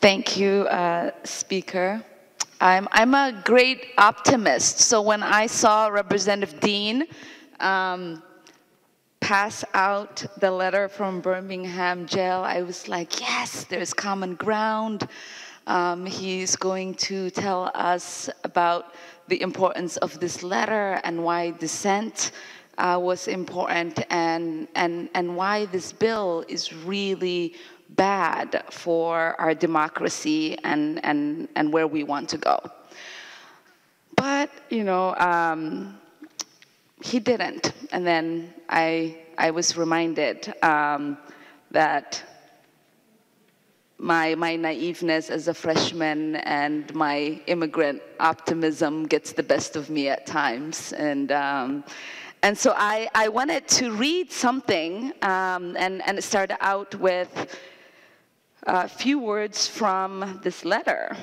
Thank you, Speaker. I'm a great optimist. So when I saw Representative Dean pass out the letter from Birmingham jail, I was like, yes, there's common ground. He's going to tell us about the importance of this letter and why dissent was important and why this bill is really bad for our democracy and where we want to go. But, you know, he didn't. And then I was reminded that my naiveness as a freshman and my immigrant optimism gets the best of me at times. And so I wanted to read something and start out with a few words from this letter.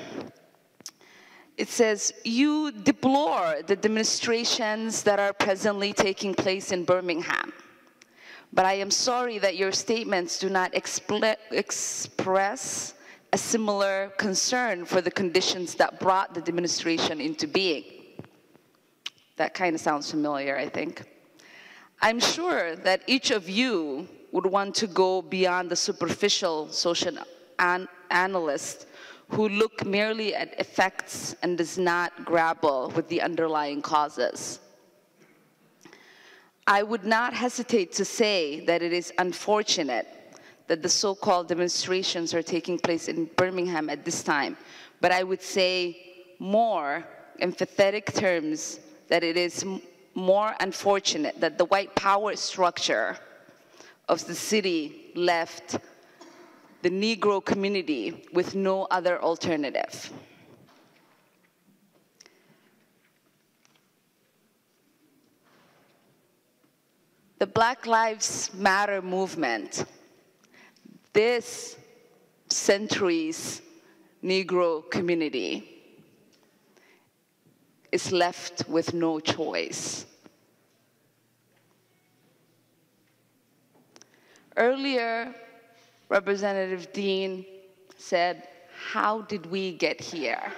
It says, "You deplore the demonstrations that are presently taking place in Birmingham. But I am sorry that your statements do not express a similar concern for the conditions that brought the demonstration into being." That kind of sounds familiar, I think. "I'm sure that each of you would want to go beyond the superficial social analyst who look merely at effects and does not grapple with the underlying causes. I would not hesitate to say that it is unfortunate that the so-called demonstrations are taking place in Birmingham at this time, but I would say more empathetic terms that it is more unfortunate that the white power structure of the city left the Negro community with no other alternative." The Black Lives Matter movement, this century's Negro community, is left with no choice. Earlier, Representative Dean said, "How did we get here?"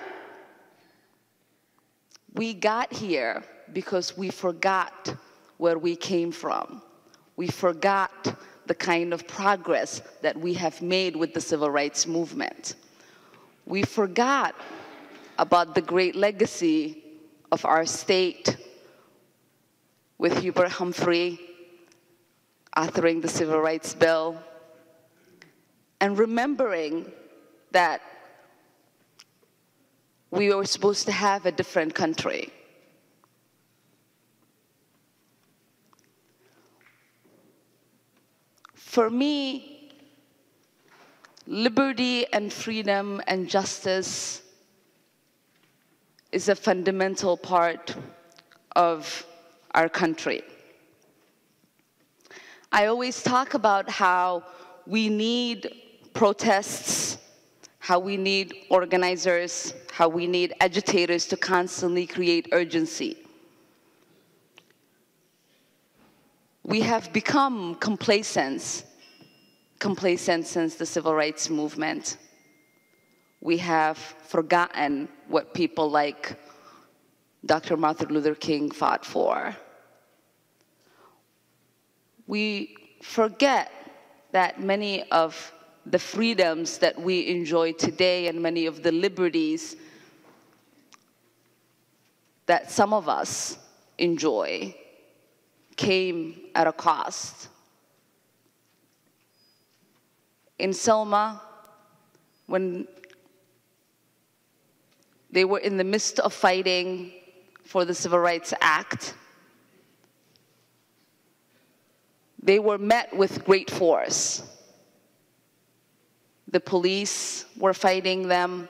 We got here because we forgot where we came from. We forgot the kind of progress that we have made with the civil rights movement. We forgot about the great legacy of our state with Hubert Humphrey authoring the Civil Rights Bill, and remembering that we were supposed to have a different country. For me, liberty and freedom and justice is a fundamental part of our country. I always talk about how we need protests, how we need organizers, how we need agitators to constantly create urgency. We have become complacent since the civil rights movement. We have forgotten what people like Dr. Martin Luther King fought for. We forget that many of the freedoms that we enjoy today and many of the liberties that some of us enjoy came at a cost. In Selma, when they were in the midst of fighting for the Civil Rights Act, they were met with great force. The police were fighting them.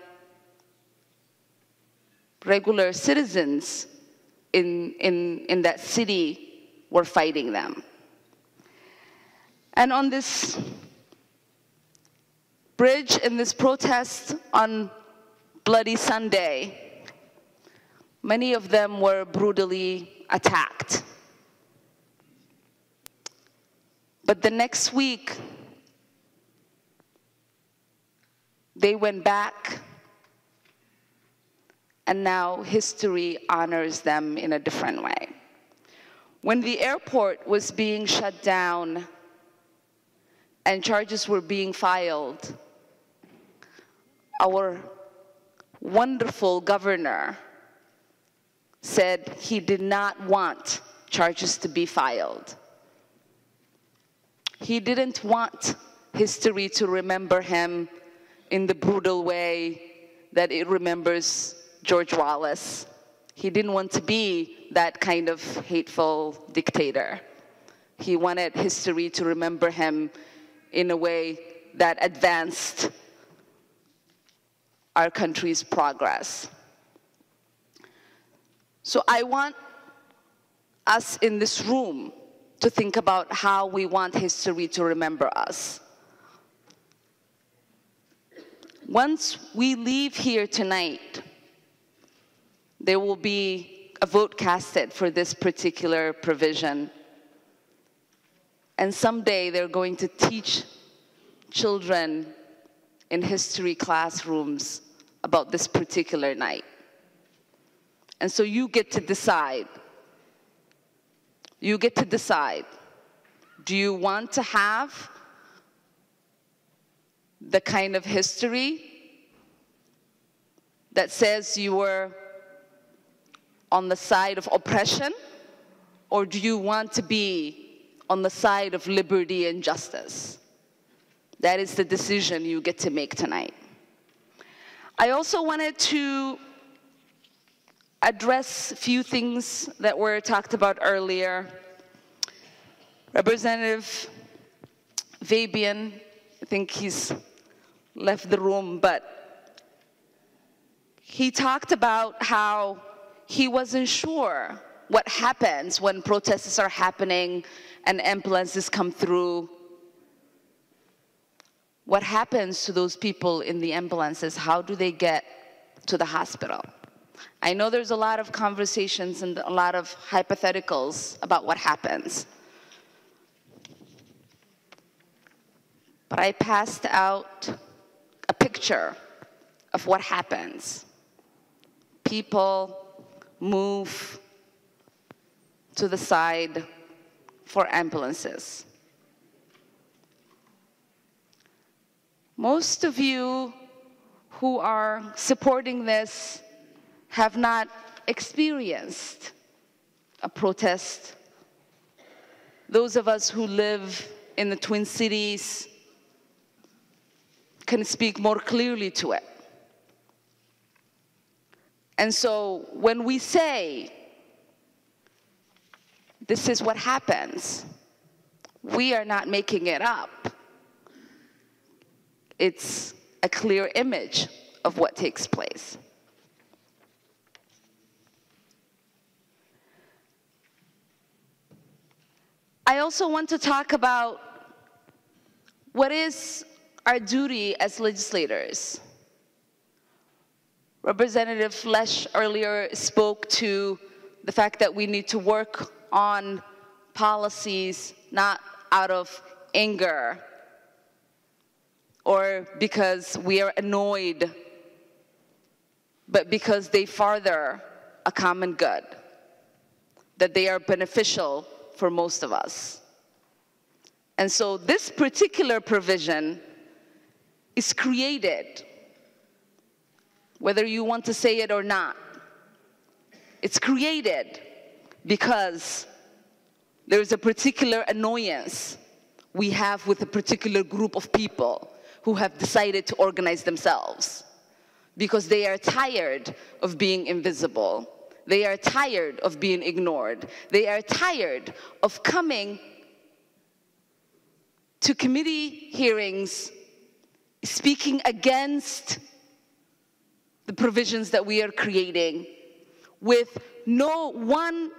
Regular citizens in that city were fighting them. And on this bridge, in this protest on Bloody Sunday, many of them were brutally attacked. But the next week, They went back, and now history honors them in a different way. When the airport was being shut down and charges were being filed, our wonderful governor said he did not want charges to be filed. He didn't want history to remember him in the brutal way that it remembers George Wallace. He didn't want to be that kind of hateful dictator. He wanted history to remember him in a way that advanced our country's progress. So I want us in this room to think about how we want history to remember us. Once we leave here tonight, there will be a vote casted for this particular provision. And someday they're going to teach children in history classrooms about this particular night. And so you get to decide. You get to decide. Do you want to have the kind of history that says you were on the side of oppression, or do you want to be on the side of liberty and justice? That is the decision you get to make tonight. I also wanted to address a few things that were talked about earlier. Representative Fabian, I think he's left the room, but he talked about how he wasn't sure what happens when protests are happening and ambulances come through. What happens to those people in the ambulances? How do they get to the hospital? I know there's a lot of conversations and a lot of hypotheticals about what happens. But I passed out a picture of what happens. People move to the side for ambulances. Most of you who are supporting this have not experienced a protest. Those of us who live in the Twin Cities can speak more clearly to it. And so when we say, this is what happens, we are not making it up. It's a clear image of what takes place. I also want to talk about what is our duty as legislators. Representative Lesh earlier spoke to the fact that we need to work on policies not out of anger or because we are annoyed, but because they further a common good, that they are beneficial for most of us. And so this particular provision is created, whether you want to say it or not. It's created because there's a particular annoyance we have with a particular group of people who have decided to organize themselves because they are tired of being invisible. They are tired of being ignored. They are tired of coming to committee hearings speaking against the provisions that we are creating with no one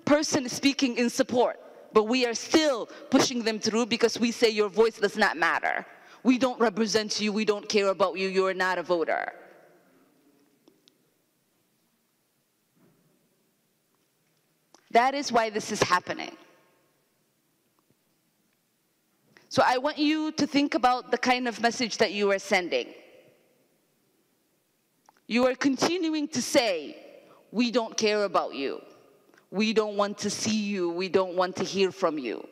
person speaking in support, but we are still pushing them through because we say your voice does not matter. We don't represent you, we don't care about you, you are not a voter. That is why this is happening. So I want you to think about the kind of message that you are sending. you are continuing to say, we don't care about you. We don't want to see you. We don't want to hear from you.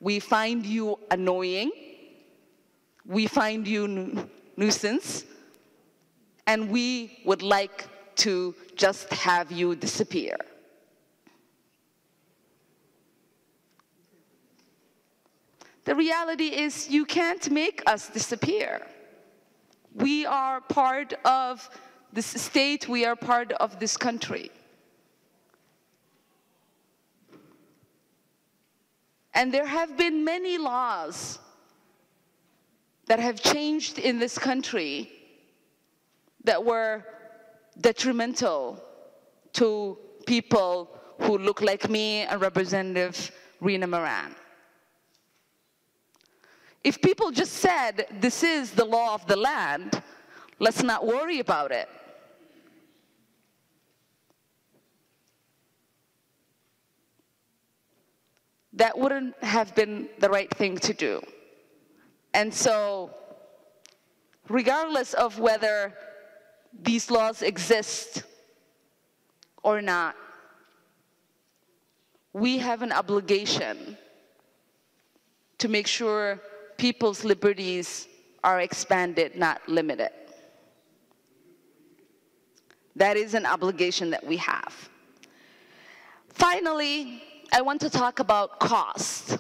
We find you annoying. We find you nuisance. And we would like to just have you disappear. The reality is you can't make us disappear. We are part of this state. We are part of this country. And there have been many laws that have changed in this country that were detrimental to people who look like me and Representative Rina Moran. If people just said, this is the law of the land, let's not worry about it. That wouldn't have been the right thing to do. And so, regardless of whether these laws exist or not, we have an obligation to make sure people's liberties are expanded, not limited. That is an obligation that we have. Finally, I want to talk about cost,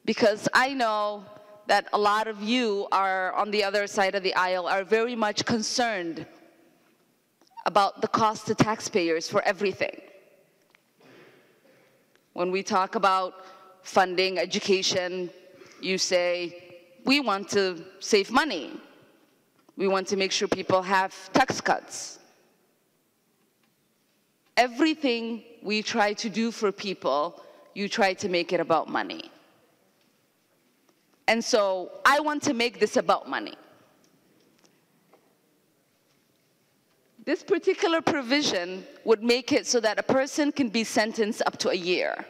because I know that a lot of you are on the other side of the aisle are very much concerned about the cost to taxpayers for everything. When we talk about funding education, you say, we want to save money. We want to make sure people have tax cuts. Everything we try to do for people, you try to make it about money. And so I want to make this about money. This particular provision would make it so that a person can be sentenced up to a year.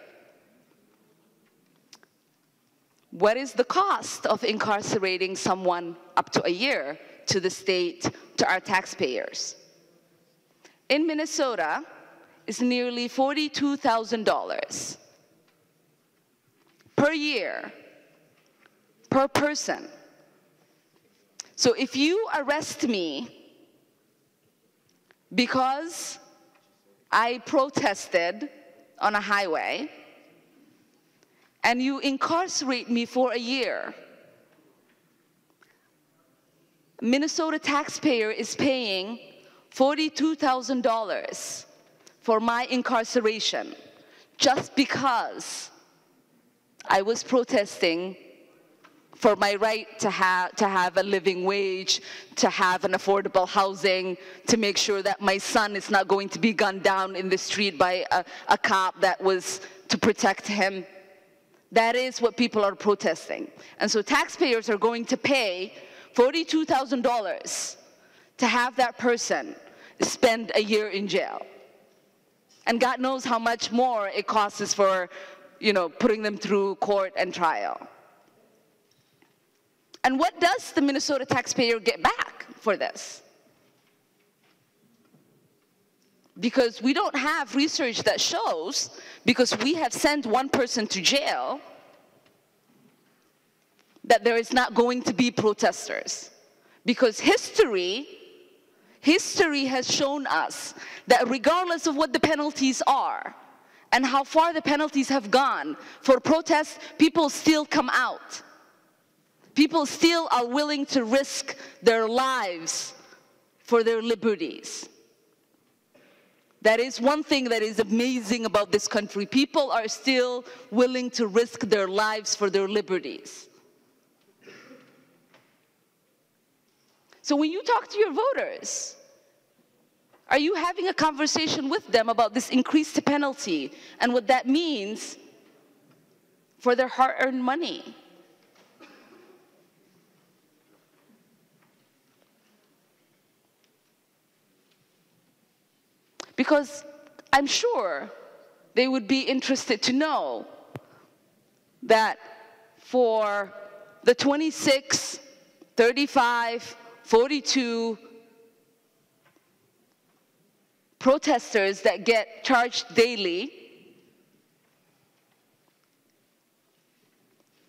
What is the cost of incarcerating someone up to a year to the state, to our taxpayers? In Minnesota, it's nearly $42,000 per year, per person. So if you arrest me because I protested on a highway, and you incarcerate me for a year, Minnesota taxpayer is paying $42,000 for my incarceration just because I was protesting for my right to have a living wage, to have an affordable housing, to make sure that my son is not going to be gunned down in the street by a cop that was to protect him. That is what people are protesting. And so taxpayers are going to pay $42,000 to have that person spend a year in jail. And God knows how much more it costs for, putting them through court and trial. And what does the Minnesota taxpayer get back for this? Because we don't have research that shows, because we have sent one person to jail, that there is not going to be protesters. Because history has shown us that regardless of what the penalties are and how far the penalties have gone for protests, people still come out. People still are willing to risk their lives for their liberties. That is one thing that is amazing about this country. People are still willing to risk their lives for their liberties. So when you talk to your voters, are you having a conversation with them about this increased penalty and what that means for their hard-earned money? Because I'm sure they would be interested to know that for the 26, 35, 42 protesters that get charged daily,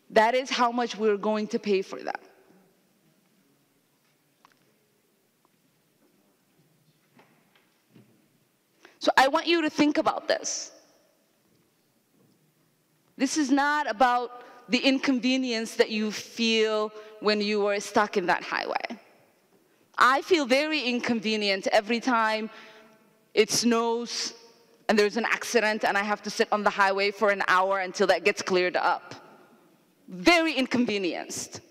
that is how much we're going to pay for them. So I want you to think about this. This is not about the inconvenience that you feel when you are stuck in that highway. I feel very inconvenient every time it snows and there's an accident and I have to sit on the highway for an hour until that gets cleared up. Very inconvenienced.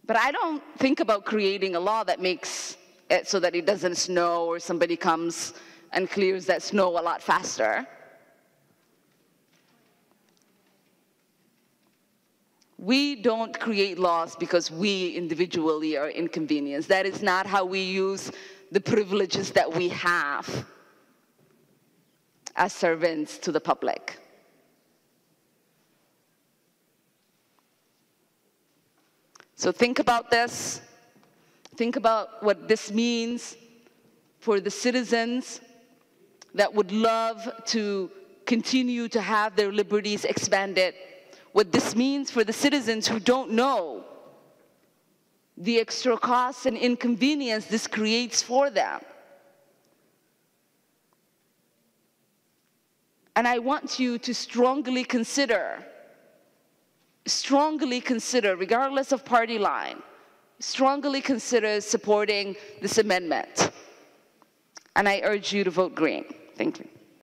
But I don't think about creating a law that makes it so that it doesn't snow or somebody comes and clears that snow a lot faster. We don't create laws because we individually are inconvenienced. That is not how we use the privileges that we have as servants to the public. So think about this. Think about what this means for the citizens that would love to continue to have their liberties expanded. What this means for the citizens who don't know the extra costs and inconvenience this creates for them. And I want you to strongly consider, regardless of party line, strongly consider supporting this amendment. And I urge you to vote green. Thank you.